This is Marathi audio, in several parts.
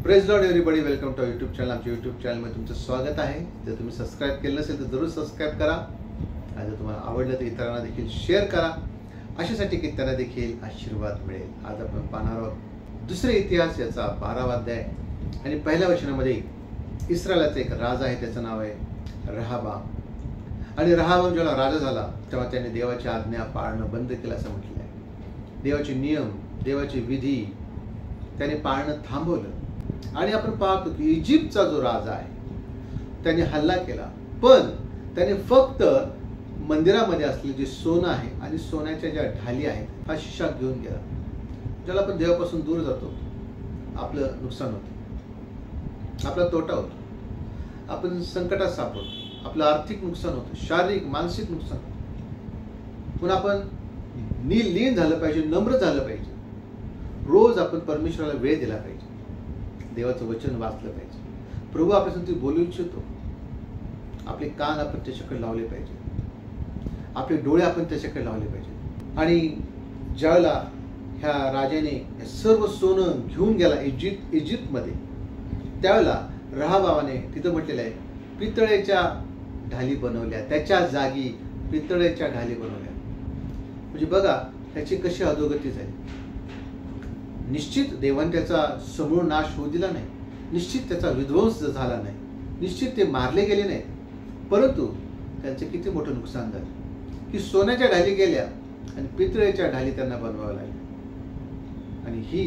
Praise Lord everybody, welcome to YouTube channel. आमच्या यूट्यूब चॅनलमध्ये तुमचं स्वागत आहे. जर तुम्ही सबस्क्राईब केलं नसेल तर जरूर सबस्क्राईब करा आणि जर तुम्हाला आवडलं तर इतरांना देखील शेअर करा, अशासाठी की त्यांना देखील आशीर्वाद मिळेल. आज आपण पाहणार आहोत दुसरे इतिहास याचा 12वा अध्याय आणि पहिल्या वचनामध्ये इस्रायलाचा एक राजा आहे, त्याचं नाव आहे रहाबाम. आणि रहाबाम जेव्हा राजा झाला तेव्हा त्याने देवाची आज्ञा पाळणं बंद केलं असं म्हटलेलं आहे. देवाचे नियम, देवाची विधी त्याने पाळणं थांबवलं. आणि आपण पाहतो की इजिप्तचा जो राजा आहे त्याने हल्ला केला, पण त्याने फक्त मंदिरामध्ये असलेले जे सोनं आहे आणि सोन्याच्या ज्या ढाली आहेत हा शिशा घेऊन गेला. ज्याला आपण देवापासून दूर जातो आपलं नुकसान होतं, आपला तोटा होतो, आपण संकटात सापडतो, आपलं आर्थिक नुकसान होतं, शारीरिक मानसिक नुकसान होतं. पण आपण लीन झालं पाहिजे, नम्र झालं पाहिजे. रोज आपण परमेश्वराला वेळ दिला पाहिजे, देवाचं वचन वाचलं पाहिजे. प्रभू आपल्यासाठी बोलू इच्छितो. आपले कान आपण त्याच्याकडे लावले पाहिजे, आपले डोळे आपण त्याच्याकडे लावले पाहिजे. आणि ज्यावेळेला ह्या राजाने सर्व सोनं घेऊन गेला इजिप्तमध्ये, त्यावेळेला रहाबामाने तिथं म्हटलेलं आहे पितळेच्या ढाली बनवल्या, त्याच्या जागी पितळेच्या ढाली बनवल्या. म्हणजे बघा त्याची कशी अधोगती झाली. निश्चित देवाने त्याचा समूळ नाश होऊ दिला नाही, निश्चित त्याचा विध्वंस झाला नाही, निश्चित ते मारले गेले नाही, परंतु त्यांचं किती मोठं नुकसान झालं की सोन्याच्या ढाली गेल्या आणि पितळेच्या ढाली त्यांना बनवाव्या लागल्या. आणि ही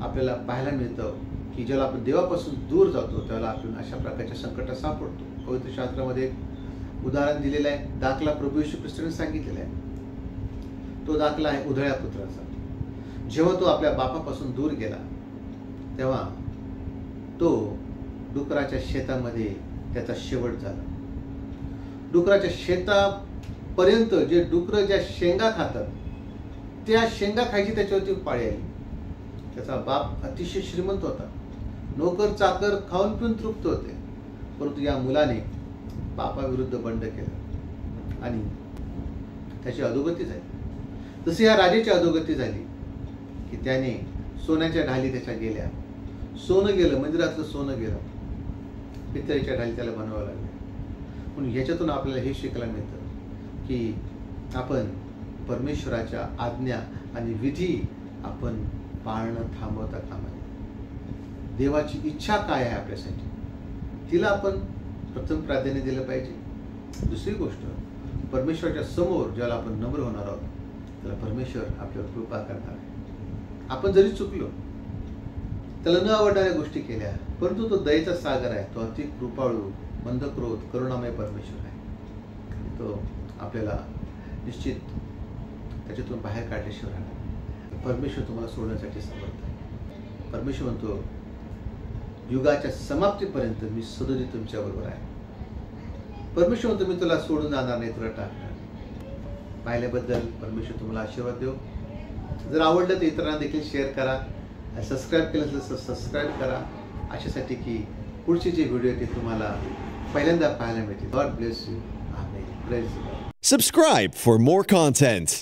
आपल्याला पाहायला मिळतं की जेव्हा आपण देवापासून दूर जातो त्यावेळेला आपण अशा प्रकारच्या संकटात सापडतो. पवित्र शास्त्रामध्ये उदाहरण दिलेलं आहे, दाखला प्रभू येशू ख्रिस्ताने सांगितलेला आहे. तो दाखला आहे उधळ्या पुत्राचा. जेव्हा तो आपल्या बापापासून दूर गेला तेव्हा तो डुकराच्या शेतामध्ये त्याचा शेवट झाला. डुकराच्या शेतापर्यंत जे डुकर ज्या शेंगा खातात त्या शेंगा खायची त्याच्यावरती पाळी आली. त्याचा बाप अतिशय श्रीमंत होता, नोकर चाकर खाऊन पिऊन तृप्त होते, परंतु या मुलाने बापाविरुद्ध बंड केलं आणि त्याची अधोगती झाली. जशी या राजाची अधोगती झाली की त्याने सोन्याच्या ढाली त्याच्या गेल्या, सोनं गेलं, मंदिरातलं सोनं गेलं, पितळेच्या ढाली त्याला बनवावं लागल्या. म्हणून ह्याच्यातून आपल्याला हे शिकायला मिळतं की आपण परमेश्वराच्या आज्ञा आणि विधी आपण पाळणं थांबवता कामा नये. देवाची इच्छा काय आहे आपल्यासाठी तिला आपण प्रथम प्राधान्य दिलं पाहिजे. दुसरी गोष्ट, परमेश्वराच्या समोर ज्याला आपण नम्र होणार आहोत त्याला परमेश्वर आपल्यावर कृपा करणार आहे. आपण जरी चुकलो, त्याला न आवडणाऱ्या गोष्टी केल्या, परंतु तो दयेचा सागर आहे, तो अति कृपाळू, मंदक्रोध, करुणामय परमेश्वर आहे. तो आपल्याला निश्चित त्याच्यातून बाहेर काढल्याशिवाय राहणार. परमेश्वर तुम्हाला सोडण्यासाठी समर्थ आहे. परमेश्वर म्हणतो युगाच्या समाप्तीपर्यंत मी सदोदी तुमच्याबरोबर आहे. परमेश्वर म्हणतो मी तुला सोडून जाणार नाही, तुला टाकणार. पाहिल्याबद्दल परमेश्वर तुम्हाला आशीर्वाद देऊ. जर आवडलं तर इतरांना देखील शेअर करा, सबस्क्राईब केलं असेल तर सबस्क्राईब करा, अशासाठी की पुढचे जे व्हिडिओ ते तुम्हाला पहिल्यांदा पाहायला मिळतील. God bless you. Amen. Praise the Lord. Subscribe for more content.